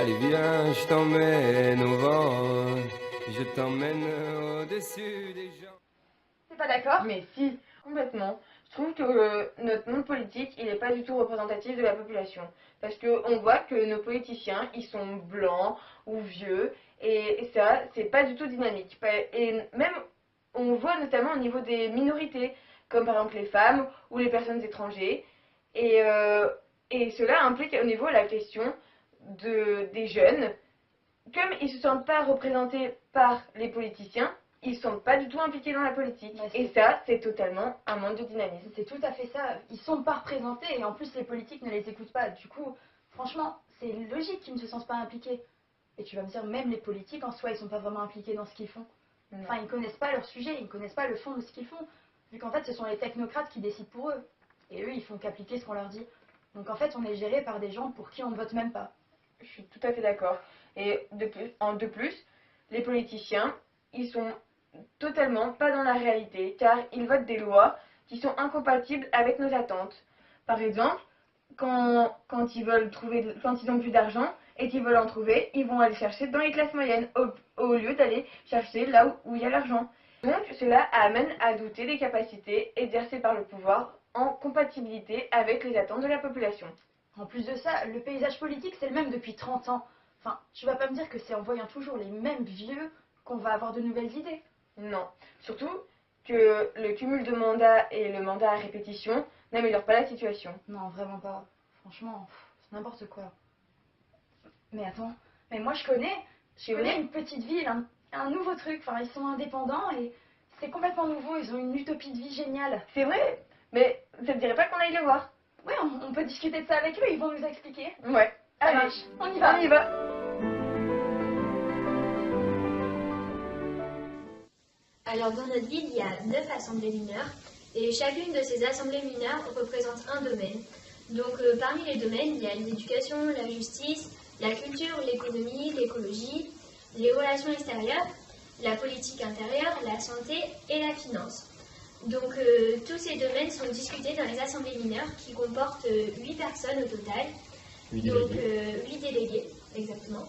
Allez viens, je t'emmène au vent, je t'emmène au-dessus des gens. T'es pas d'accord? Mais si, complètement. Je trouve que notre monde politique, il n'est pas du tout représentatif de la population. Parce qu'on voit que nos politiciens, ils sont blancs ou vieux, et ça, c'est pas du tout dynamique. Et même, on voit notamment au niveau des minorités, comme par exemple les femmes ou les personnes étrangères. Et, euh, et cela implique au niveau de la question des jeunes, comme ils ne se sentent pas représentés par les politiciens, ils ne se sentent pas du tout impliqués dans la politique. Ouais, et ça, c'est totalement un manque de dynamisme. C'est tout à fait ça. Ils sont pas représentés et en plus les politiques ne les écoutent pas. Du coup, franchement, c'est logique qu'ils ne se sentent pas impliqués. Et tu vas me dire, même les politiques en soi, ils sont pas vraiment impliqués dans ce qu'ils font. Enfin, ils connaissent pas leur sujet, ils connaissent pas le fond de ce qu'ils font. Vu qu'en fait, ce sont les technocrates qui décident pour eux. Et eux, ils font qu'appliquer ce qu'on leur dit. Donc en fait, on est géré par des gens pour qui on ne vote même pas. Je suis tout à fait d'accord. Et de plus, les politiciens, ils sont totalement pas dans la réalité, car ils votent des lois qui sont incompatibles avec nos attentes. Par exemple, quand ils veulent trouver, quand ils ont plus d'argent et qu'ils veulent en trouver, ils vont aller chercher dans les classes moyennes au lieu d'aller chercher là où il y a l'argent. Donc cela amène à douter des capacités exercées par le pouvoir en compatibilité avec les attentes de la population. En plus de ça, le paysage politique, c'est le même depuis 30 ans. Enfin, tu vas pas me dire que c'est en voyant toujours les mêmes vieux qu'on va avoir de nouvelles idées. Non. Surtout que le cumul de mandats et le mandat à répétition n'améliorent pas la situation. Non, vraiment pas. Franchement, c'est n'importe quoi. Mais attends, mais moi je connais une petite ville, un nouveau truc. Enfin, ils sont indépendants et c'est complètement nouveau. Ils ont une utopie de vie géniale. C'est vrai, mais ça te dirait pas qu'on aille les voir? Ouais, on peut discuter de ça avec eux, ils vont nous expliquer. Ouais. Ça Allez, marche, on y va. on y va. Alors dans notre ville, il y a 9 assemblées mineures et chacune de ces assemblées mineures représente un domaine. Donc parmi les domaines, il y a l'éducation, la justice, la culture, l'économie, l'écologie, les relations extérieures, la politique intérieure, la santé et la finance. Donc tous ces domaines sont discutés dans les assemblées mineures qui comportent 8 personnes au total. 8 Donc délégués. 8 délégués, exactement.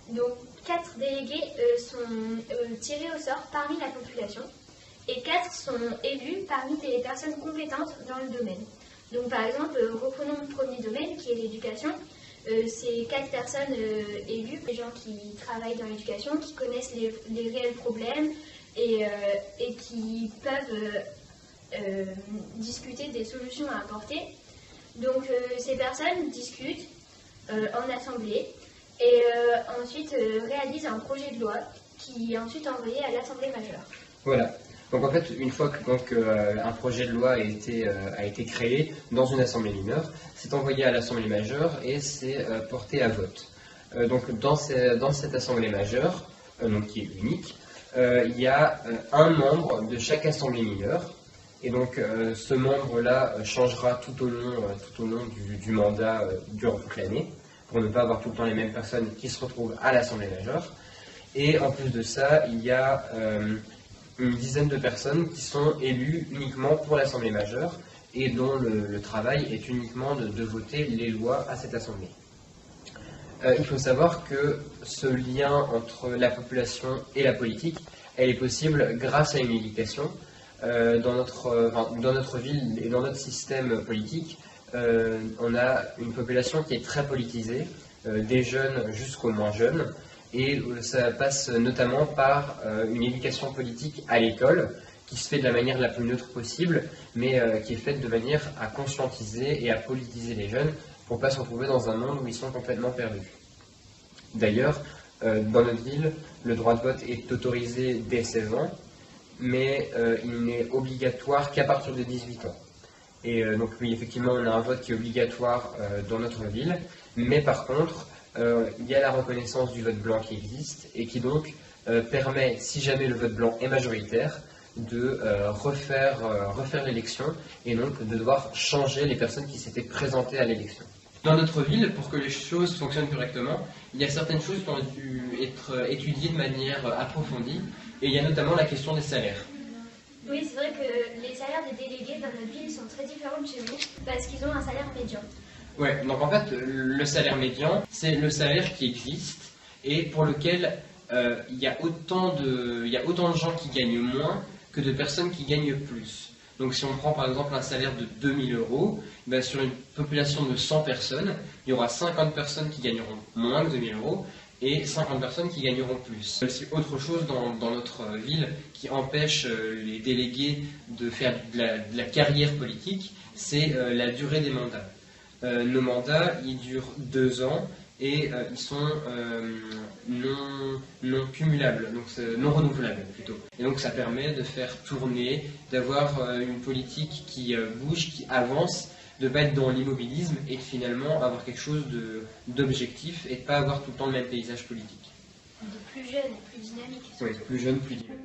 Donc 4 délégués sont tirés au sort parmi la population et 4 sont élus parmi les personnes compétentes dans le domaine. Donc par exemple, reprenons le premier domaine qui est l'éducation. C'est 4 personnes élues, des gens qui travaillent dans l'éducation, qui connaissent les réels problèmes et qui peuvent discuter des solutions à apporter. Donc ces personnes discutent en assemblée et ensuite réalisent un projet de loi qui est ensuite envoyé à l'Assemblée majeure. Voilà. Donc en fait, une fois que un projet de loi a été créé dans une assemblée mineure, c'est envoyé à l'Assemblée majeure et c'est porté à vote. Donc dans cette assemblée majeure, donc qui est unique, il y a un membre de chaque assemblée mineure. Et donc ce membre-là changera tout au long du mandat durant toute l'année, pour ne pas avoir tout le temps les mêmes personnes qui se retrouvent à l'Assemblée majeure. Et en plus de ça, il y a une dizaine de personnes qui sont élues uniquement pour l'Assemblée majeure et dont le travail est uniquement de voter les lois à cette Assemblée. Il faut savoir que ce lien entre la population et la politique, elle est possible grâce à une éducation. Dans notre ville et dans notre système politique, on a une population qui est très politisée, des jeunes jusqu'aux moins jeunes, et ça passe notamment par une éducation politique à l'école, qui se fait de la manière la plus neutre possible, mais qui est faite de manière à conscientiser et à politiser les jeunes pour ne pas se retrouver dans un monde où ils sont complètement perdus. D'ailleurs, dans notre ville, le droit de vote est autorisé dès 16 ans, mais il n'est obligatoire qu'à partir de 18 ans. Et donc oui, effectivement, on a un vote qui est obligatoire dans notre ville, mais par contre, il y a la reconnaissance du vote blanc qui existe et qui donc permet, si jamais le vote blanc est majoritaire, de refaire l'élection et donc de devoir changer les personnes qui s'étaient présentées à l'élection. Dans notre ville, pour que les choses fonctionnent correctement, il y a certaines choses qui ont dû être étudiées de manière approfondie, et il y a notamment la question des salaires. Oui, c'est vrai que les salaires des délégués dans notre ville sont très différents de chez nous parce qu'ils ont un salaire médian. Ouais, donc en fait, le salaire médian, c'est le salaire qui existe et pour lequel il y a autant de gens qui gagnent moins que de personnes qui gagnent plus. Donc si on prend par exemple un salaire de 2000 euros, ben, sur une population de 100 personnes, il y aura 50 personnes qui gagneront moins que 2000 euros et 50 personnes qui gagneront plus. Il y a aussi autre chose dans notre ville qui empêche les délégués de faire de la carrière politique, c'est la durée des mandats. Nos mandats, ils durent 2 ans et ils sont non cumulables, donc non renouvelables plutôt. Et donc ça permet de faire tourner, d'avoir une politique qui bouge, qui avance, de ne pas être dans l'immobilisme et de finalement avoir quelque chose d'objectif et de ne pas avoir tout le temps le même paysage politique. De plus jeune et plus dynamique. Oui, plus jeune, plus dynamique.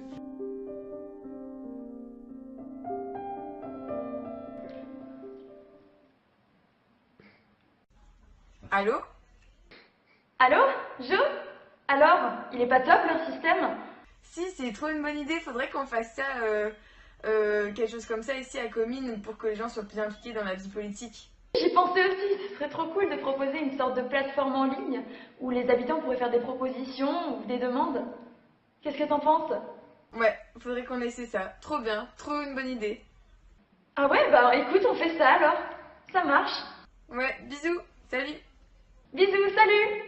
Allô? Allô, Jo? Alors, il est pas top leur système? Si, c'est trop une bonne idée, faudrait qu'on fasse ça, quelque chose comme ça ici à Comines pour que les gens soient plus impliqués dans la vie politique. J'y pensais aussi, ce serait trop cool de proposer une sorte de plateforme en ligne où les habitants pourraient faire des propositions ou des demandes. Qu'est-ce que t'en penses? Ouais, faudrait qu'on essaie ça. Trop bien, trop une bonne idée. Ah ouais, bah écoute, on fait ça alors. Ça marche. Ouais, bisous, salut! Bisous, salut!